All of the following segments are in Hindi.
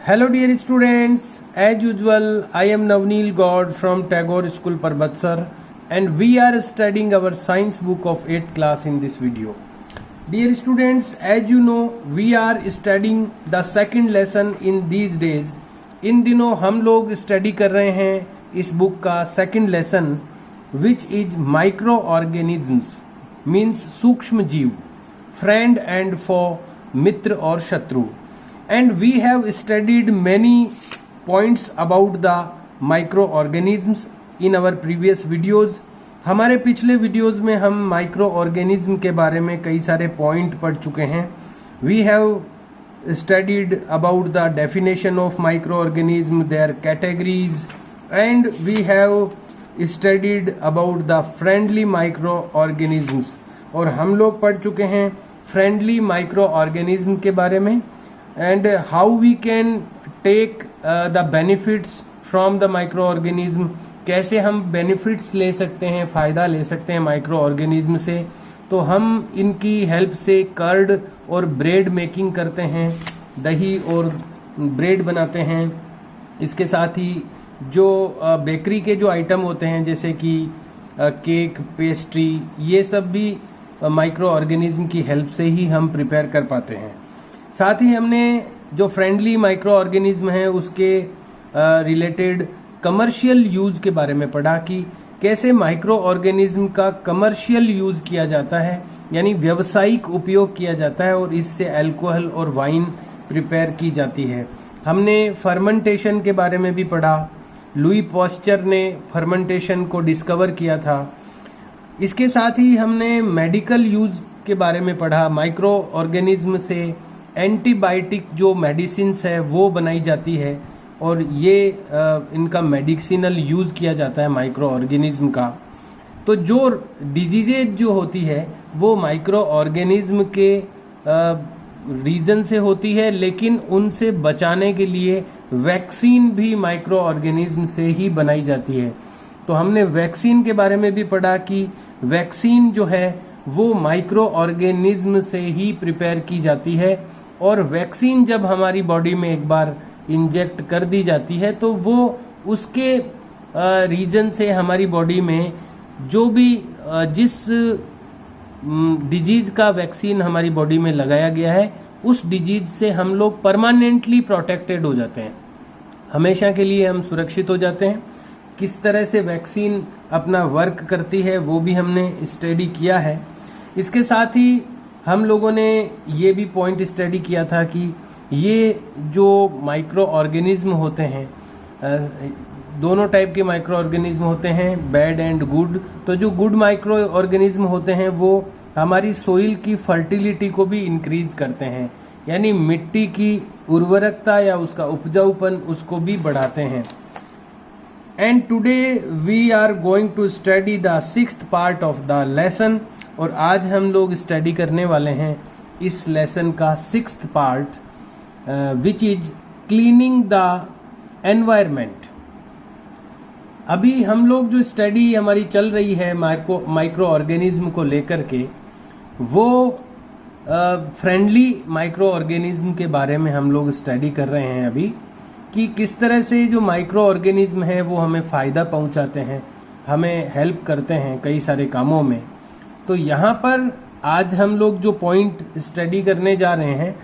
Hello dear students, as usual I am Navneel God from Tagore School Parbatsar and we are studying our science book of 8th class in this video. Dear students, as you know we are studying the second lesson in these days. इन दिनों हम लोग स्टडी कर रहे हैं इस बुक का second lesson which is micro organisms means सूक्ष्म जीव, फ्रेंड एंड फॉर मित्र और शत्रु. And we have studied many points about the microorganisms in our previous videos. हमारे पिछले वीडियोस में हम माइक्रो ऑर्गेनिज्म के बारे में कई सारे पॉइंट पढ़ चुके हैं. We have studied about the definition of microorganism, their categories, and we have studied about the friendly microorganisms. और हम लोग पढ़ चुके हैं फ्रेंडली माइक्रो ऑर्गेनिज्म के बारे में and how we can take the benefits from the microorganism. कैसे हम बेनिफिट्स ले सकते हैं, फ़ायदा ले सकते हैं माइक्रो ऑर्गेनिज्म से. तो हम इनकी हेल्प से कर्ड और ब्रेड मेकिंग करते हैं, दही और ब्रेड बनाते हैं. इसके साथ ही जो बेकरी के जो आइटम होते हैं जैसे कि केक, पेस्ट्री, ये सब भी माइक्रो ऑर्गेनिज्म की हेल्प से ही हम प्रिपेयर कर पाते हैं. साथ ही हमने जो फ्रेंडली माइक्रो ऑर्गेनिज्म है उसके रिलेटेड कमर्शियल यूज के बारे में पढ़ा कि कैसे माइक्रो ऑर्गेनिज्म का कमर्शियल यूज किया जाता है, यानी व्यावसायिक उपयोग किया जाता है और इससे अल्कोहल और वाइन प्रिपेयर की जाती है. हमने फर्मेंटेशन के बारे में भी पढ़ा. लुई पास्चर ने फर्मेंटेशन को डिस्कवर किया था. इसके साथ ही हमने मेडिकल यूज के बारे में पढ़ा. माइक्रो ऑर्गेनिज्म से एंटीबायोटिक जो मेडिसिन्स है वो बनाई जाती है और ये इनका मेडिसिनल यूज़ किया जाता है माइक्रो ऑर्गेनिज्म का. तो जो डिजीजेज जो होती है वो माइक्रो ऑर्गेनिज्म के रीजन से होती है, लेकिन उनसे बचाने के लिए वैक्सीन भी माइक्रो ऑर्गेनिज्म से ही बनाई जाती है. तो हमने वैक्सीन के बारे में भी पढ़ा कि वैक्सीन जो है वो माइक्रो ऑर्गेनिज्म से ही प्रिपेयर की जाती है और वैक्सीन जब हमारी बॉडी में एक बार इंजेक्ट कर दी जाती है तो वो उसके रीजन से हमारी बॉडी में जो भी जिस डिजीज का वैक्सीन हमारी बॉडी में लगाया गया है उस डिजीज से हम लोग परमानेंटली प्रोटेक्टेड हो जाते हैं, हमेशा के लिए हम सुरक्षित हो जाते हैं. किस तरह से वैक्सीन अपना वर्क करती है वो भी हमने स्टडी किया है. इसके साथ ही हम लोगों ने ये भी पॉइंट स्टडी किया था कि ये जो माइक्रो ऑर्गेनिज्म होते हैं, दोनों टाइप के माइक्रो ऑर्गेनिज्म होते हैं, बैड एंड गुड. तो जो गुड माइक्रो ऑर्गेनिज्म होते हैं वो हमारी सोइल की फर्टिलिटी को भी इंक्रीज करते हैं, यानी मिट्टी की उर्वरकता या उसका उपजाऊपन उसको भी बढ़ाते हैं. And today we are going to study the 6th part of the lesson. और आज हम लोग स्टडी करने वाले हैं इस लेसन का 6th part which is cleaning the environment. अभी हम लोग जो स्टडी हमारी चल रही है माइक्रो ऑर्गेनिज्म को लेकर के, वो फ्रेंडली माइक्रो ऑर्गेनिज्म के बारे में हम लोग स्टडी कर रहे हैं अभी कि किस तरह से जो माइक्रो ऑर्गेनिज्म है वो हमें फ़ायदा पहुंचाते हैं, हमें हेल्प करते हैं कई सारे कामों में. तो यहाँ पर आज हम लोग जो पॉइंट स्टडी करने जा रहे हैं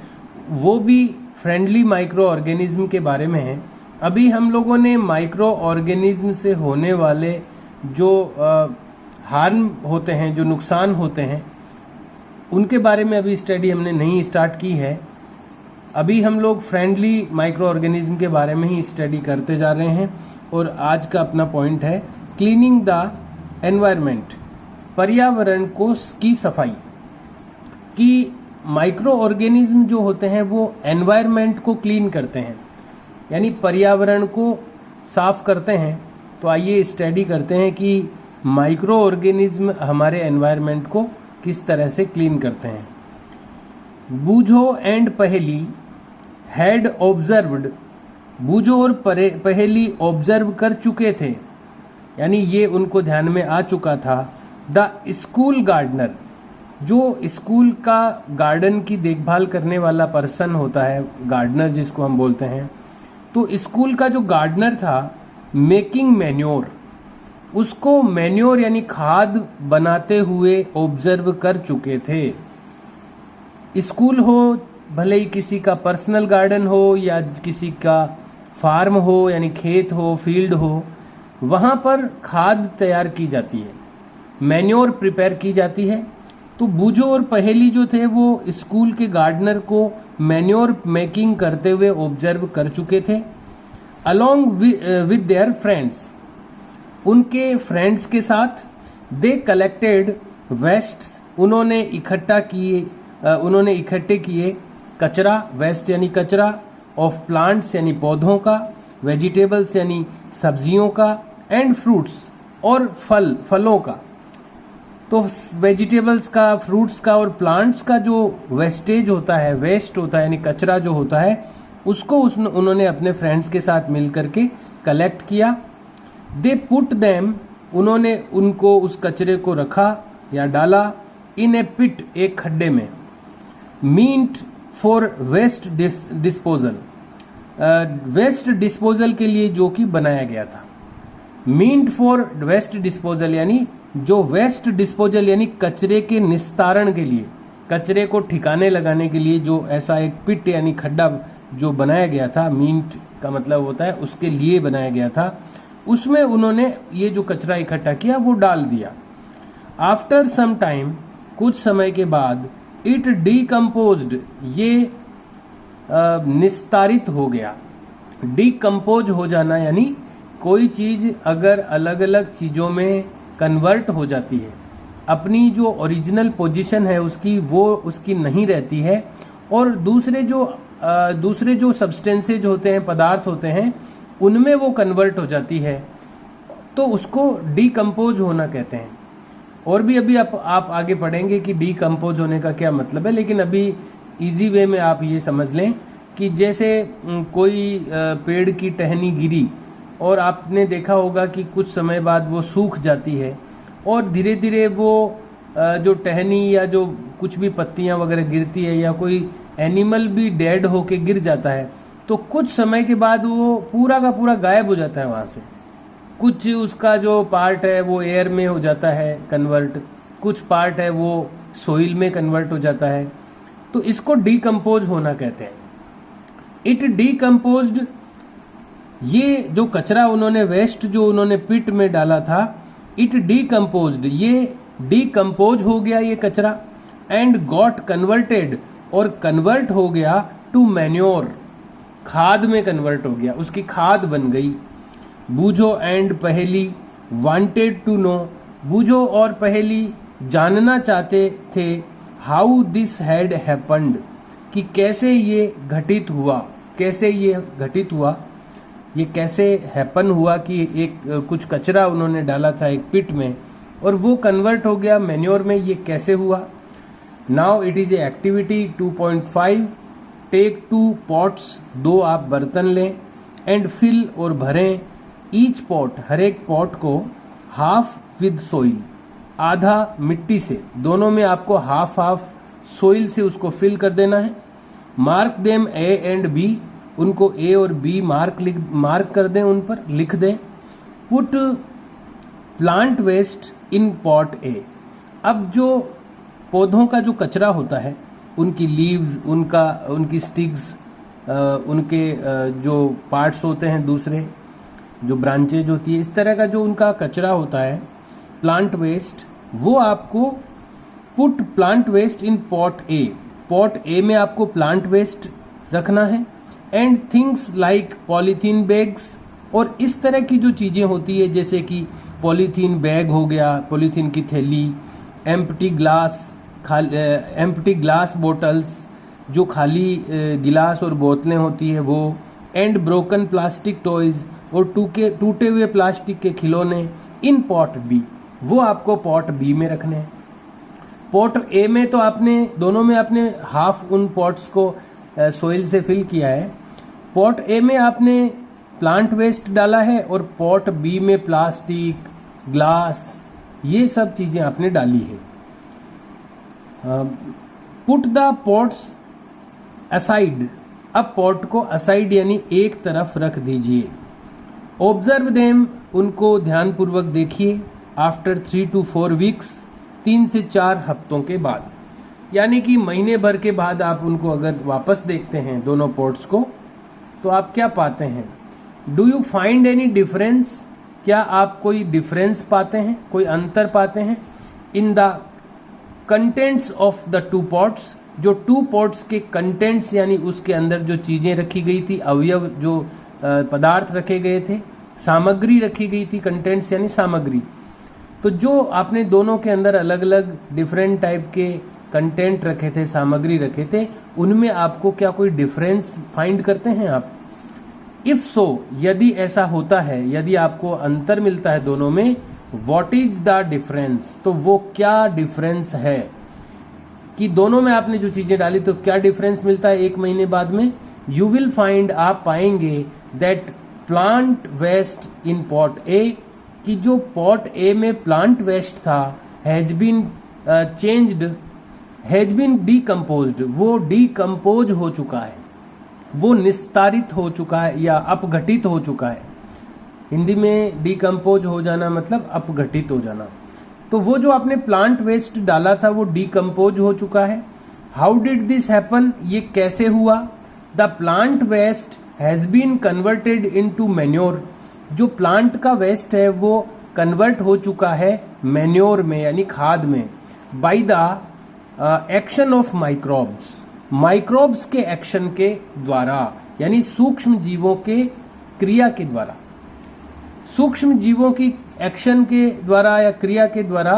वो भी फ्रेंडली माइक्रो ऑर्गेनिज्म के बारे में है. अभी हम लोगों ने माइक्रो ऑर्गेनिज्म से होने वाले जो हार्म होते हैं, जो नुकसान होते हैं, उनके बारे में अभी स्टडी हमने नहीं स्टार्ट की है. अभी हम लोग फ्रेंडली माइक्रो ऑर्गेनिज्म के बारे में ही स्टडी करते जा रहे हैं. और आज का अपना पॉइंट है क्लीनिंग द एनवायरनमेंट, पर्यावरण को की सफाई. कि माइक्रो ऑर्गेनिज्म जो होते हैं वो एनवायरनमेंट को क्लीन करते हैं, यानी पर्यावरण को साफ करते हैं. तो आइए स्टडी करते हैं कि माइक्रो ऑर्गेनिज्म हमारे एनवायरनमेंट को किस तरह से क्लीन करते हैं. बूझो एंड पहेली हैड ऑब्जर्व्ड. बूझो और पहेली ऑब्जर्व कर चुके थे, यानी ये उनको ध्यान में आ चुका था. द स्कूल गार्डनर, जो स्कूल का गार्डन की देखभाल करने वाला पर्सन होता है, गार्डनर जिसको हम बोलते हैं, तो स्कूल का जो गार्डनर था मेकिंग मैन्योर, उसको मैन्योर यानी खाद बनाते हुए ऑब्जर्व कर चुके थे। स्कूल हो, भले ही किसी का पर्सनल गार्डन हो या किसी का फार्म हो यानी खेत हो, फील्ड हो, वहाँ पर खाद तैयार की जाती है, मैन्योर प्रिपेयर की जाती है। तो बूझो और पहेली जो थे वो स्कूल के गार्डनर को मैन्योर मेकिंग करते हुए ऑब्जर्व कर चुके थे। अलोंग विद देयर फ्रेंड्स, उनके फ्रेंड्स के साथ, दे कलेक्टेड वेस्ट्स, उन्होंने इकट्ठे किए कचरा, वेस्ट यानी कचरा, ऑफ प्लांट्स यानी पौधों का, वेजिटेबल्स यानी सब्जियों का, एंड फ्रूट्स और फलों का। तो वेजिटेबल्स का, फ्रूट्स का और प्लांट्स का जो वेस्टेज होता है, वेस्ट होता है यानी कचरा जो होता है, उसको उन्होंने अपने फ्रेंड्स के साथ मिल करके कलेक्ट किया। दे पुट देम, उन्होंने उनको उस कचरे को रखा या डाला, इन ए पिट, एक खड्डे में, meant for waste disposal, waste disposal के लिए जो कि बनाया गया था। मींट फॉर वेस्ट डिस्पोजल यानी जो वेस्ट डिस्पोजल यानी कचरे के निस्तारण के लिए, कचरे को ठिकाने लगाने के लिए जो ऐसा एक पिट यानी खड्डा जो बनाया गया था, मींट का मतलब होता है उसके लिए बनाया गया था, उसमें उन्होंने ये जो कचरा इकट्ठा किया वो डाल दिया। आफ्टर सम टाइम, कुछ समय के बाद, इट डीकम्पोज्ड, ये निस्तारित हो गया। डीकम्पोज हो जाना यानी कोई चीज अगर अलग अलग चीजों में कन्वर्ट हो जाती है, अपनी जो ओरिजिनल पोजीशन है उसकी, वो उसकी नहीं रहती है, और दूसरे जो सब्सटेंसेज होते हैं, पदार्थ होते हैं, उनमें वो कन्वर्ट हो जाती है, तो उसको डीकम्पोज होना कहते हैं। और भी अभी आप आगे पढ़ेंगे कि डीकम्पोज होने का क्या मतलब है, लेकिन अभी इजी वे में आप ये समझ लें कि जैसे कोई पेड़ की टहनी गिरी और आपने देखा होगा कि कुछ समय बाद वो सूख जाती है और धीरे धीरे वो जो टहनी या जो कुछ भी पत्तियां वगैरह गिरती है या कोई एनिमल भी डेड होके गिर जाता है, तो कुछ समय के बाद वो पूरा का पूरा गायब हो जाता है वहाँ से। कुछ उसका जो पार्ट है वो एयर में हो जाता है कन्वर्ट, कुछ पार्ट है वो सोइल में कन्वर्ट हो जाता है, तो इसको डीकम्पोज होना कहते हैं। इट डीकम्पोज्ड, ये जो कचरा उन्होंने, वेस्ट जो उन्होंने पिट में डाला था, इट डीकम्पोज्ड, ये डीकम्पोज हो गया ये कचरा, एंड गॉट कन्वर्टेड, और कन्वर्ट हो गया टू मैन्योर, खाद में कन्वर्ट हो गया, उसकी खाद बन गई। बूझो एंड पहेली वांटेड टू नो, बूझो और पहेली जानना चाहते थे, हाउ दिस हैड हैपन्ड, कि कैसे ये घटित हुआ, कैसे ये घटित हुआ, ये कैसे हैपन हुआ कि एक कुछ कचरा उन्होंने डाला था एक पिट में और वो कन्वर्ट हो गया मैन्योर में, ये कैसे हुआ। Now it is a activity 2.5, take 2 pots, 2 आप बर्तन लें, एंड फिल और भरें, ईच पॉट, हर एक पॉट को, हाफ विद सोइल, आधा मिट्टी से, दोनों में आपको हाफ हाफ सोइल से उसको फिल कर देना है। Mark them A and B, उनको ए और बी मार्क कर दें, उन पर लिख दें। Put plant waste in pot ए, अब जो पौधों का जो कचरा होता है, उनकी लीव्स, उनकी स्टिक्स, उनके जो पार्ट्स होते हैं, दूसरे जो ब्रांचेज होती है, इस तरह का जो उनका कचरा होता है, प्लांट वेस्ट, वो आपको put plant waste in pot A, pot A में आपको प्लांट वेस्ट रखना है। And things like polythene bags, और इस तरह की जो चीज़ें होती है जैसे कि पॉलीथीन बैग हो गया, पॉलीथीन की थैली, एम्प्टी ग्लास बोटल्स, जो खाली गिलास और बोतलें होती है वो, एंड ब्रोकन प्लास्टिक टॉयज, और टूटे हुए प्लास्टिक के खिलौने, इन पॉट बी, वो आपको पॉट बी में रखने हैं। पॉट ए में तो आपने दोनों में आपने हाफ उन पॉट्स को सोइल से फिल किया है, पॉट ए में आपने प्लांट वेस्ट डाला है और पॉट बी में प्लास्टिक, ग्लास, ये सब चीजें आपने डाली है। पुट द पॉट्स असाइड, अब पॉट को असाइड यानी एक तरफ रख दीजिए। ऑब्जर्व देम, उनको ध्यानपूर्वक देखिए। आफ्टर 3 to 4 वीक्स, 3 से 4 हफ्तों के बाद, यानी कि महीने भर के बाद आप उनको अगर वापस देखते हैं दोनों पॉट्स को, तो आप क्या पाते हैं? Do you find any difference? क्या आप कोई डिफरेंस पाते हैं, कोई अंतर पाते हैं? In the contents of the 2 pots, जो 2 पॉट्स के कंटेंट्स यानी उसके अंदर जो चीजें रखी गई थी, अवयव जो पदार्थ रखे गए थे, सामग्री रखी गई थी, कंटेंट्स यानी सामग्री। तो जो आपने दोनों के अंदर अलग अलग डिफरेंट टाइप के कंटेंट रखे थे, सामग्री रखे थे, उनमें आपको क्या कोई डिफरेंस फाइंड करते हैं आप? इफ सो, यदि ऐसा होता है, यदि आपको अंतर मिलता है दोनों में, व्हाट इज द डिफरेंस? तो वो क्या डिफरेंस है कि दोनों में आपने जो चीजें डाली तो क्या डिफरेंस मिलता है एक महीने बाद में? यू विल फाइंड, आप पाएंगे that plant waste in pot A, कि जो पॉट ए में प्लांट वेस्ट था has been changed, has been decomposed, वो डीकम्पोज हो चुका है, वो निस्तारित हो चुका है या अपघटित हो चुका है। हिंदी में डीकम्पोज हो जाना मतलब अपघटित हो जाना। तो वो जो आपने प्लांट वेस्ट डाला था वो डीकम्पोज हो चुका है। How did this happen? ये कैसे हुआ? The plant waste has been converted into manure, जो प्लांट का वेस्ट है वो कन्वर्ट हो चुका है मैन्योर में यानी खाद में, by the action of microbes, microbes के एक्शन के द्वारा, यानी सूक्ष्म जीवों के क्रिया के द्वारा, सूक्ष्म जीवों की एक्शन के द्वारा या क्रिया के द्वारा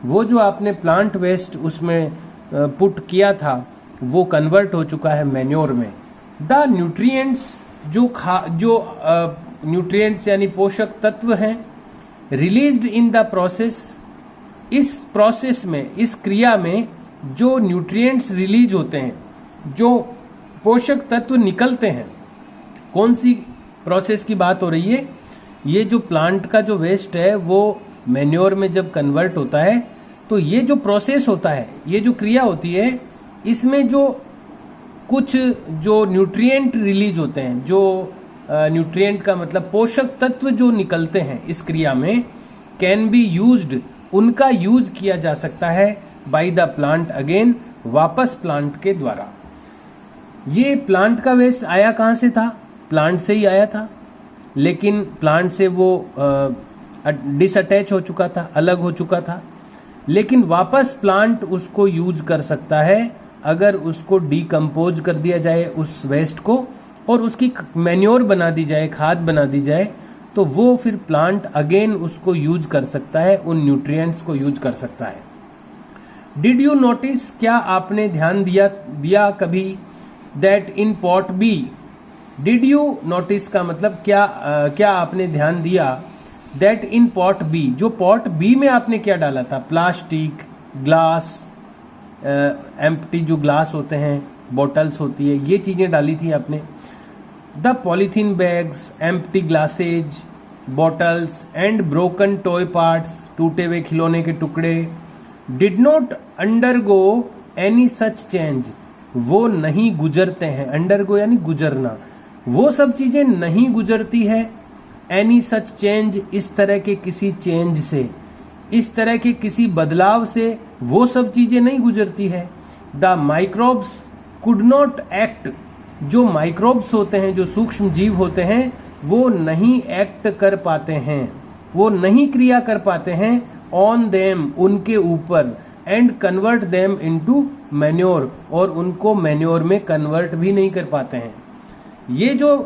वो जो आपने प्लांट वेस्ट उसमें पुट किया था वो कन्वर्ट हो चुका है मैन्योर में। द न्यूट्रिएंट्स, जो न्यूट्रिएंट्स यानी पोषक तत्व हैं, रिलीज्ड इन द प्रोसेस, इस प्रोसेस में, इस क्रिया में जो न्यूट्रिएंट्स रिलीज होते हैं, जो पोषक तत्व निकलते हैं, कौन सी प्रोसेस की बात हो रही है? ये जो प्लांट का जो वेस्ट है वो मैन्योर में जब कन्वर्ट होता है तो ये जो प्रोसेस होता है, ये जो क्रिया होती है, इसमें जो कुछ जो न्यूट्रिएंट रिलीज होते हैं, जो न्यूट्रिएंट का मतलब पोषक तत्व जो निकलते हैं इस क्रिया में, कैन बी यूज्ड, उनका यूज किया जा सकता है बाय द प्लांट अगेन, वापस प्लांट के द्वारा। ये प्लांट का वेस्ट आया कहाँ से था? प्लांट से ही आया था, लेकिन प्लांट से वो डिसअटैच हो चुका था, अलग हो चुका था, लेकिन वापस प्लांट उसको यूज कर सकता है अगर उसको डीकम्पोज कर दिया जाए उस वेस्ट को और उसकी मैन्योर बना दी जाए, खाद बना दी जाए, तो वो फिर प्लांट अगेन उसको यूज कर सकता है, उन न्यूट्रिएंट्स को यूज कर सकता है। डिड यू नोटिस, क्या आपने ध्यान दिया कभी, that in pot B, did you notice का मतलब क्या आपने ध्यान दिया, दैट इन पॉट बी, जो पॉट बी में आपने क्या डाला था? प्लास्टिक, ग्लास, एम्प्टी जो ग्लास होते हैं, बॉटल्स होती है, ये चीजें डाली थी आपने। The polythene bags, empty glasses, bottles and broken toy parts, टूटे हुए खिलौने के टुकड़े, did not undergo any such change, वो नहीं गुजरते हैं, अंडरगो यानी गुजरना, वो सब चीजें नहीं गुजरती है, एनी सच चेंज, इस तरह के किसी चेंज से, इस तरह के किसी बदलाव से वो सब चीजें नहीं गुजरती है। The microbes could not act, जो माइक्रोब्स होते हैं, जो सूक्ष्म जीव होते हैं, वो नहीं एक्ट कर पाते हैं, वो नहीं क्रिया कर पाते हैं ऑन देम, उनके ऊपर, and convert them into manure, और उनको मैन्योर में कन्वर्ट भी नहीं कर पाते हैं। ये जो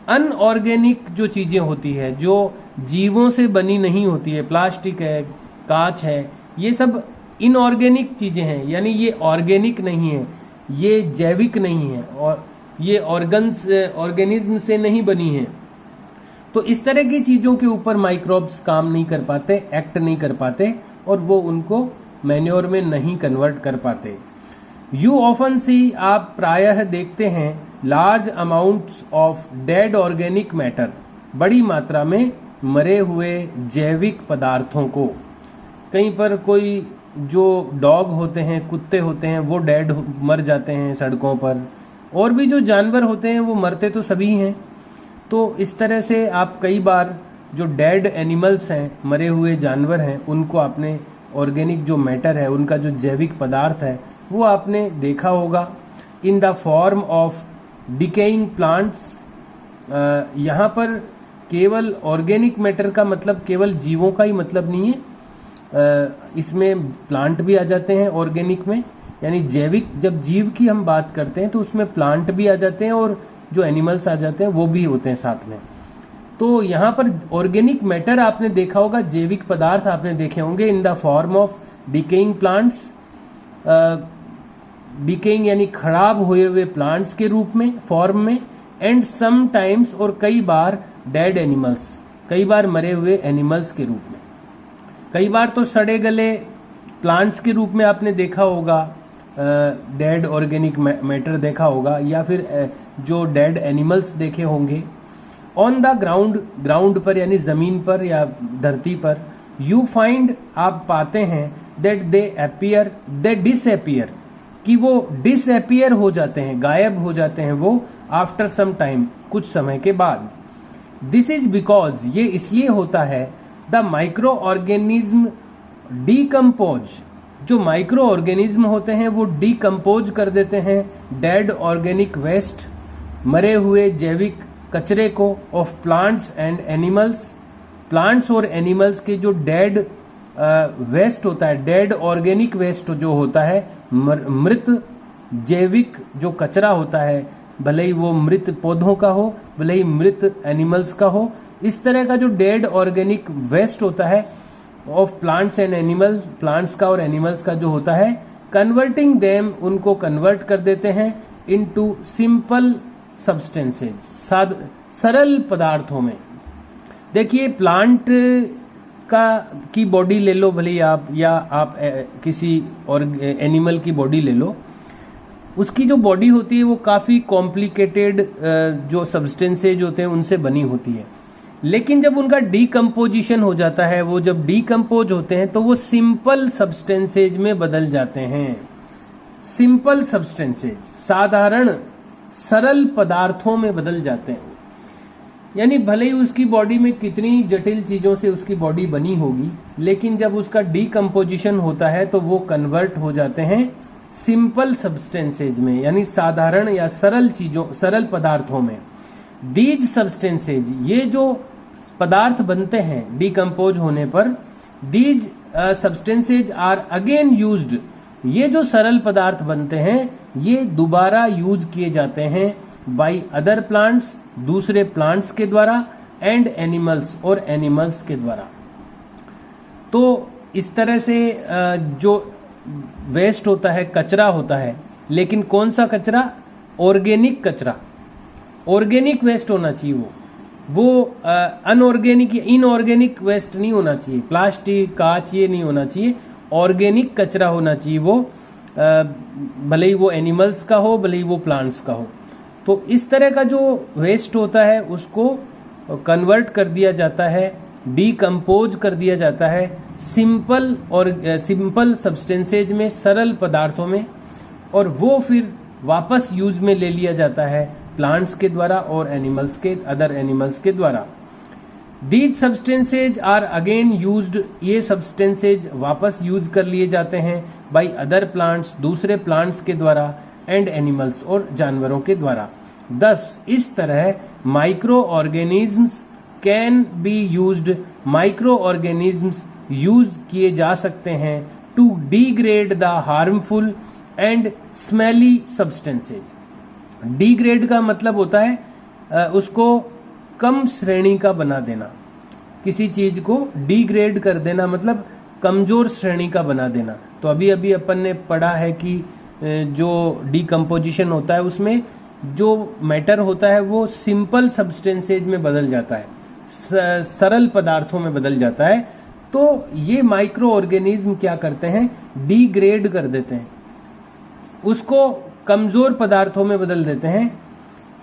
अनऑर्गेनिक जो चीजें होती है, जो जीवों से बनी नहीं होती है, प्लास्टिक है, कांच है, ये सब इनऑर्गेनिक चीजें हैं, यानी ये ऑर्गेनिक नहीं है, ये जैविक नहीं है, और ये ऑर्गेनिज्म से नहीं बनी है। तो इस तरह की चीजों के ऊपर माइक्रोब्स काम नहीं कर पाते, एक्ट नहीं कर पाते, और वो उनको मैन्योर में नहीं कन्वर्ट कर पाते। यू ऑफन सी, आप प्रायः देखते हैं, large amounts of dead organic matter, बड़ी मात्रा में मरे हुए जैविक पदार्थों को। कहीं पर कोई जो डॉग होते हैं, कुत्ते होते हैं, वो डेड मर जाते हैं सड़कों पर, और भी जो जानवर होते हैं वो मरते तो सभी हैं। तो इस तरह से आप कई बार जो डेड एनिमल्स हैं, मरे हुए जानवर हैं, उनको आपने ऑर्गेनिक जो मैटर है, उनका जो जैविक पदार्थ है, वो आपने देखा होगा in the form of decaying plants. यहाँ पर केवल ऑर्गेनिक मैटर का मतलब केवल जीवों का ही मतलब नहीं है, इसमें प्लांट भी आ जाते हैं ऑर्गेनिक में, यानी जैविक। जब जीव की हम बात करते हैं तो उसमें प्लांट भी आ जाते हैं और जो एनिमल्स आ जाते हैं वो भी होते हैं साथ में। तो यहाँ पर ऑर्गेनिक मैटर आपने देखा होगा, जैविक पदार्थ आपने देखे होंगे in the form of decaying plants. Decaying यानी खराब हुए हुए प्लांट्स के रूप में, फॉर्म में, एंड समटाइम्स और कई बार डेड एनिमल्स, कई बार मरे हुए एनिमल्स के रूप में। कई बार तो सड़े गले प्लांट्स के रूप में आपने देखा होगा, डेड ऑर्गेनिक मैटर देखा होगा, या फिर जो डेड एनिमल्स देखे होंगे। ऑन द ग्राउंड पर यानी जमीन पर या धरती पर, यू फाइंड आप पाते हैं दैट दे डिसअपियर, कि वो डिसअपियर हो जाते हैं, गायब हो जाते हैं वो, आफ्टर सम टाइम, कुछ समय के बाद। दिस इज बिकॉज, ये इसलिए होता है, द माइक्रो ऑर्गेनिज्म डीकम्पोज, जो माइक्रो ऑर्गेनिज्म होते हैं वो डीकम्पोज कर देते हैं डेड ऑर्गेनिक वेस्ट, मरे हुए जैविक कचरे को, of plants and animals. Plants और एनिमल्स के जो डेड वेस्ट होता है, डेड ऑर्गेनिक वेस्ट जो होता है, मृत जैविक जो कचरा होता है, भले ही वो मृत पौधों का हो, भले ही मृत एनिमल्स का हो, इस तरह का जो डेड ऑर्गेनिक वेस्ट होता है of plants and animals, plants का और एनिमल्स का जो होता है, कन्वर्टिंग देम, उनको कन्वर्ट कर देते हैं इनटू सिंपल सब्सटेंसेज, सरल पदार्थों में। देखिए प्लांट की बॉडी ले लो भले आप, या आप किसी और एनिमल की बॉडी ले लो, उसकी जो बॉडी होती है वो काफ़ी कॉम्प्लिकेटेड जो सब्सटेंसेज होते हैं उनसे बनी होती है। लेकिन जब उनका डीकम्पोजिशन हो जाता है, वो जब डीकम्पोज होते हैं तो वो सिंपल सब्सटेंसेज में बदल जाते हैं। सिंपल सब्सटेंसेज, साधारण सरल पदार्थों में बदल जाते हैं। यानी भले ही उसकी बॉडी में कितनी जटिल चीज़ों से उसकी बॉडी बनी होगी, लेकिन जब उसका डीकम्पोजिशन होता है तो वो कन्वर्ट हो जाते हैं सिंपल सब्सटेंसेज में, यानी साधारण या सरल चीजों, सरल पदार्थों में। दीज सब्सटेंसेज, ये जो पदार्थ बनते हैं डीकम्पोज होने पर, these substances are again used, ये जो सरल पदार्थ बनते हैं ये दोबारा यूज किए जाते हैं बाय अदर प्लांट्स, दूसरे प्लांट्स के द्वारा, एंड एनिमल्स, और एनिमल्स के द्वारा। तो इस तरह से जो वेस्ट होता है, कचरा होता है, लेकिन कौन सा कचरा? ऑर्गेनिक कचरा, ऑर्गेनिक वेस्ट होना चाहिए वो अनऑर्गेनिक या इनऑर्गेनिक वेस्ट नहीं होना चाहिए। प्लास्टिक, कांच, ये नहीं होना चाहिए। ऑर्गेनिक कचरा होना चाहिए वो, भले ही वो एनिमल्स का हो, भले ही वो प्लांट्स का हो। तो इस तरह का जो वेस्ट होता है उसको कन्वर्ट कर दिया जाता है, डीकम्पोज कर दिया जाता है सिंपल सब्सटेंसेज में, सरल पदार्थों में, और वो फिर वापस यूज में ले लिया जाता है प्लांट्स के द्वारा और एनिमल्स के, अदर एनिमल्स के द्वारा। These substances are again used, ये सब्सटेंसेज वापस यूज कर लिए जाते हैं बाय अदर प्लांट्स, दूसरे प्लांट्स के द्वारा, एंड एनिमल्स, और जानवरों के द्वारा। दस इस तरह micro organisms can be used, micro organisms use किए जा सकते हैं to degrade the harmful and smelly substances. Degrade का मतलब होता है उसको कम श्रेणी का बना देना, किसी चीज को डिग्रेड कर देना मतलब कमजोर श्रेणी का बना देना। तो अभी अभी अपन ने पढ़ा है कि जो डीकम्पोजिशन होता है उसमें जो मैटर होता है वो सिंपल सब्सटेंसेज में बदल जाता है, सरल पदार्थों में बदल जाता है। तो ये माइक्रो ऑर्गेनिज्म क्या करते हैं? डिग्रेड कर देते हैं, उसको कमजोर पदार्थों में बदल देते हैं।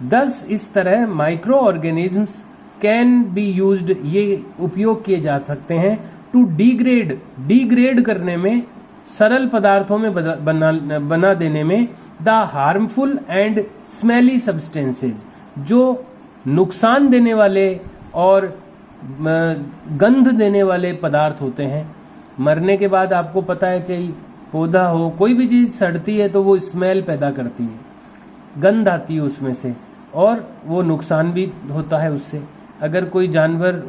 दस इस तरह micro organisms can be used, ये उपयोग किए जा सकते हैं टू डिग्रेड, डिग्रेड करने में, सरल पदार्थों में बना देने में, the harmful and smelly substances, जो नुकसान देने वाले और गंध देने वाले पदार्थ होते हैं। मरने के बाद आपको पता है, चाहे पौधा हो, कोई भी चीज़ सड़ती है तो वो स्मेल पैदा करती है, गंध आती है उसमें से, और वो नुकसान भी होता है उससे। अगर कोई जानवर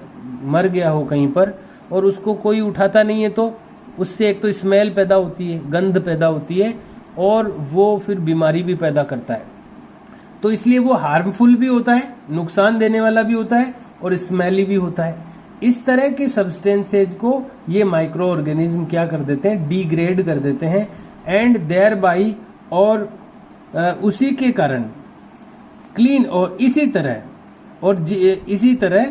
मर गया हो कहीं पर और उसको कोई उठाता नहीं है तो उससे एक तो स्मेल पैदा होती है, गंध पैदा होती है, और वो फिर बीमारी भी पैदा करता है। तो इसलिए वो हार्मफुल भी होता है, नुकसान देने वाला भी होता है, और स्मेली भी होता है। इस तरह के सब्सटेंसेज को ये माइक्रो ऑर्गेनिज्म क्या कर देते हैं, डिग्रेड कर देते हैं, एंड देयर बाई, और उसी के कारण क्लीन, और इसी तरह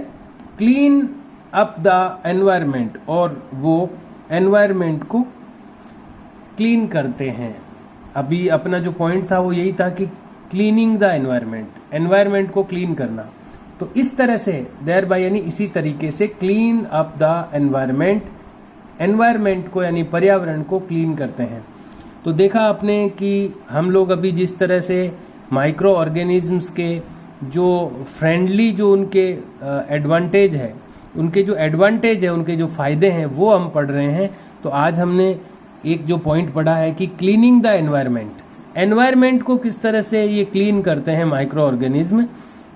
क्लीन अप द एनवायरमेंट, और वो एनवायरमेंट को क्लीन करते हैं। अभी अपना जो पॉइंट था वो यही था कि क्लीनिंग द एनवायरमेंट, एनवायरमेंट को क्लीन करना। तो इस तरह से देयर बाय यानी इसी तरीके से clean up the environment, environment को यानी पर्यावरण को क्लीन करते हैं। तो देखा आपने कि हम लोग अभी जिस तरह से माइक्रो ऑर्गेनिजम्स के जो फ्रेंडली, जो उनके एडवांटेज है, उनके जो फ़ायदे हैं वो हम पढ़ रहे हैं। तो आज हमने एक जो पॉइंट पढ़ा है कि क्लीनिंग द एनवायरनमेंट, एनवायरनमेंट को किस तरह से ये क्लीन करते हैं माइक्रो ऑर्गेनिज्म।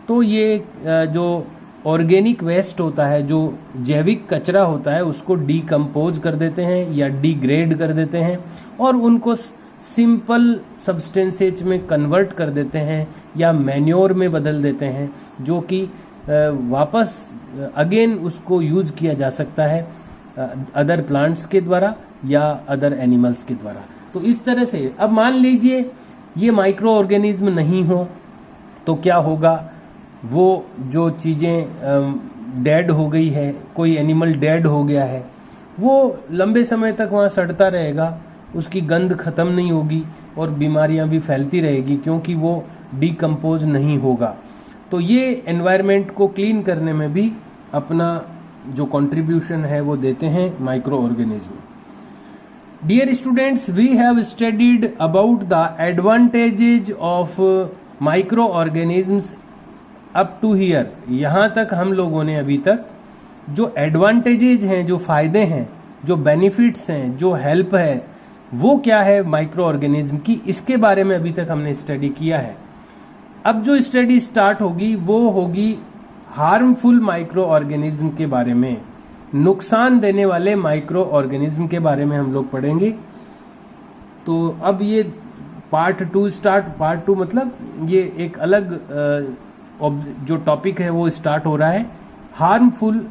तो ये जो ऑर्गेनिक वेस्ट होता है, जो जैविक कचरा होता है, उसको डीकम्पोज कर देते हैं या डिग्रेड कर देते हैं, और उनको सिंपल सब्सटेंसेज में कन्वर्ट कर देते हैं या मैन्योर में बदल देते हैं, जो कि वापस अगेन उसको यूज किया जा सकता है अदर प्लांट्स के द्वारा या अदर एनिमल्स के द्वारा। तो इस तरह से अब मान लीजिए ये माइक्रो ऑर्गेनिज्म नहीं हो तो क्या होगा, वो जो चीज़ें डेड हो गई है, कोई एनिमल डेड हो गया है, वो लंबे समय तक वहाँ सड़ता रहेगा, उसकी गंध खत्म नहीं होगी और बीमारियाँ भी फैलती रहेगी क्योंकि वो डिकम्पोज नहीं होगा। तो ये एनवायरनमेंट को क्लीन करने में भी अपना जो कंट्रीब्यूशन है वो देते हैं micro organism. Dear students, we have studied about the advantages of micro organisms up to here. यहाँ तक हम लोगों ने अभी तक जो एडवांटेजेज हैं, जो फ़ायदे हैं, जो बेनिफिट्स हैं, जो हेल्प है, वो क्या है माइक्रो ऑर्गेनिज्म की, इसके बारे में अभी तक हमने स्टडी किया है। अब जो स्टडी स्टार्ट होगी वो होगी हार्मफुल माइक्रो ऑर्गेनिज्म के बारे में, नुकसान देने वाले माइक्रो ऑर्गेनिज्म के बारे में हम लोग पढ़ेंगे। तो अब ये पार्ट 2 स्टार्ट, पार्ट 2 मतलब ये एक अलग जो टॉपिक है वो स्टार्ट हो रहा है, हार्मफुल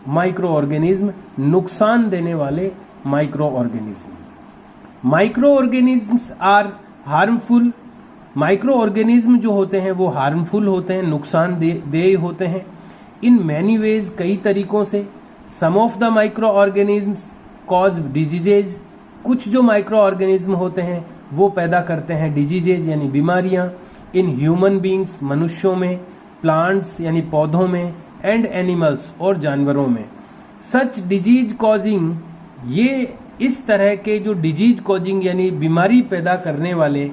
माइक्रो ऑर्गेनिज्म, नुकसान देने वाले micro organism. Micro organisms are harmful, micro organism जो होते हैं वो हार्मफुल होते हैं, नुकसानदेह होते हैं इन मैनी वेज, कई तरीकों से। Some of the micro organisms cause diseases, कुछ जो माइक्रो ऑर्गेनिज्म होते हैं वो पैदा करते हैं डिजीजेज यानी बीमारियां इन ह्यूमन बींग्स, मनुष्यों में, प्लांट्स यानी पौधों में, एंड एनिमल्स और जानवरों में। सच डिजीज कॉजिंग, ये इस तरह के जो डिजीज कॉजिंग यानी बीमारी पैदा करने वाले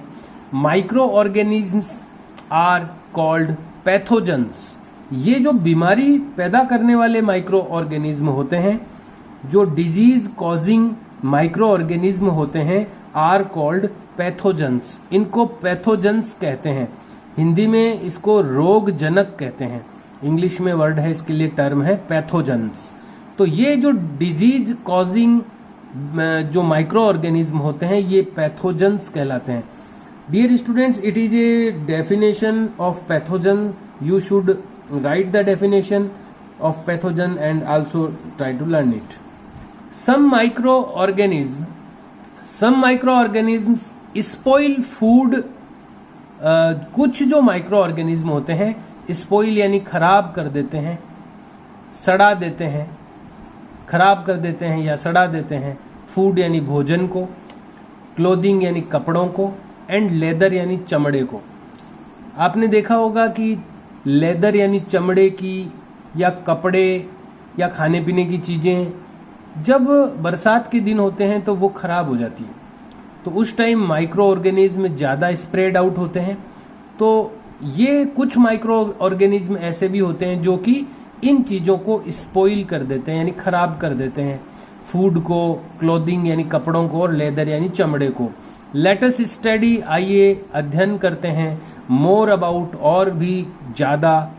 micro organisms are called pathogens. ये जो बीमारी पैदा करने वाले माइक्रो ऑर्गेनिज्म होते हैं, जो डिजीज कॉजिंग माइक्रो ऑर्गेनिज्म होते हैं, आर कॉल्ड पैथोजेंस। इनको पैथोजेंस कहते हैं, हिंदी में इसको रोगजनक कहते हैं, इंग्लिश में वर्ड है इसके लिए, टर्म है पैथोजेंस। तो ये जो डिजीज कॉजिंग जो माइक्रो ऑर्गेनिज्म होते हैं ये पैथोजेंस कहलाते हैं। Dear students, it is a definition of pathogen, you should write the definition of pathogen and also try to learn it. Some microorganisms spoil food. कुछ जो माइक्रो ऑर्गेनिज्म होते हैं स्पॉइल यानी खराब कर देते हैं, सड़ा देते हैं, खराब कर देते हैं या सड़ा देते हैं फूड यानी भोजन को, क्लोथिंग यानी कपड़ों को, एंड लेदर यानी चमड़े को। आपने देखा होगा कि लेदर यानी चमड़े की या कपड़े या खाने पीने की चीज़ें जब बरसात के दिन होते हैं तो वो खराब हो जाती है। तो उस टाइम माइक्रो ऑर्गेनिज्म ज़्यादा स्प्रेड आउट होते हैं। तो ये कुछ माइक्रो ऑर्गेनिज्म ऐसे भी होते हैं जो कि इन चीज़ों को स्पॉइल कर देते हैं, यानी खराब कर देते हैं, फूड को, क्लोथिंग यानी कपड़ों को, और लेदर यानी चमड़े को। लेट अस स्टडी, आइए अध्ययन करते हैं, मोर अबाउट, और भी ज़्यादा,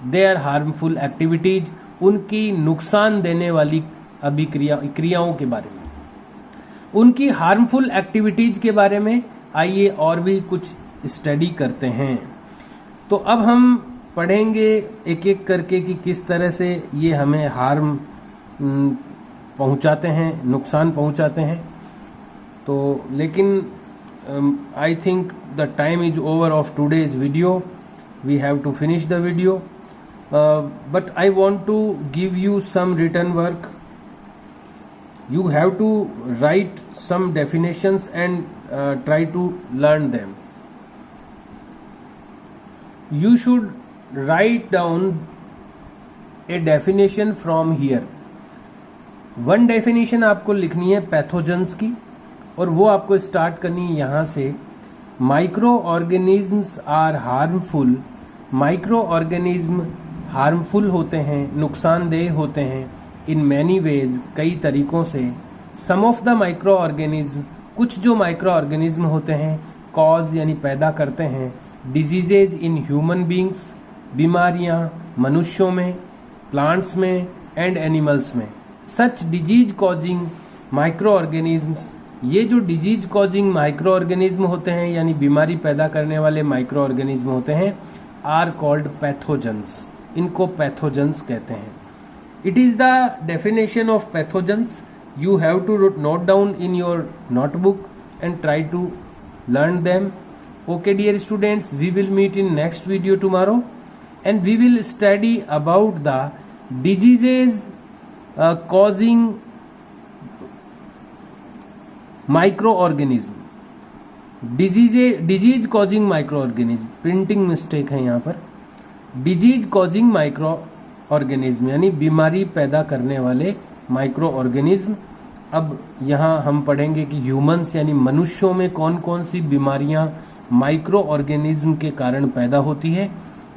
देयर हार्मफुल एक्टिविटीज, उनकी नुकसान देने वाली क्रियाओं के बारे में, उनकी हार्मफुल एक्टिविटीज के बारे में आइए और भी कुछ स्टडी करते हैं। तो अब हम पढ़ेंगे एक एक करके कि किस तरह से ये हमें हार्म पहुंचाते हैं, नुकसान पहुंचाते हैं। तो लेकिन I think the time is over of today's video, we have to finish the video, but I want to give you some written work. You have to write some definitions and try to learn them. You should write down a definition from here. One definition आपको लिखनी है पैथोजेंस की, और वो आपको स्टार्ट करनी है यहाँ से. Micro organisms are harmful. Micro organism harmful होते हैं, नुकसानदेह होते हैं, इन मैनी वेज, कई तरीकों से. Some of the micro organism, कुछ जो माइक्रो ऑर्गेनिज्म होते हैं, कॉज यानी पैदा करते हैं, डिजीजेज इन ह्यूमन बींग्स, बीमारियां मनुष्यों में, प्लांट्स में एंड एनिमल्स में. सच डिजीज कॉजिंग माइक्रो ऑर्गेनिज्म्स, ये जो डिजीज कॉजिंग माइक्रो ऑर्गेनिज्म होते हैं यानी बीमारी पैदा करने वाले माइक्रो ऑर्गेनिज्म होते हैं, आर कॉल्ड पैथोजेंस. इनको पैथोजेंस कहते हैं. It is the definition of pathogens. You have to note down in your notebook and try to learn them. Okay dear students, we will meet in next video tomorrow, and we will study about the diseases causing microorganism. Disease causing microorganism. Printing mistake है यहाँ पर. Disease causing ऑर्गेनिज्म यानी बीमारी पैदा करने वाले माइक्रो ऑर्गेनिज्म. अब यहाँ हम पढ़ेंगे कि ह्यूमंस यानी मनुष्यों में कौन कौन सी बीमारियाँ माइक्रो ऑर्गेनिज्म के कारण पैदा होती है.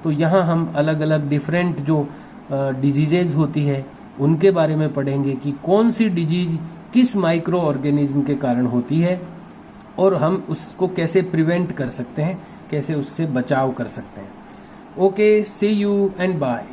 तो यहाँ हम अलग अलग डिफरेंट जो डिजीजेज होती है उनके बारे में पढ़ेंगे कि कौन सी डिजीज किस माइक्रो ऑर्गेनिज्म के कारण होती है, और हम उसको कैसे प्रिवेंट कर सकते हैं, कैसे उससे बचाव कर सकते हैं. Okay, see you and bye.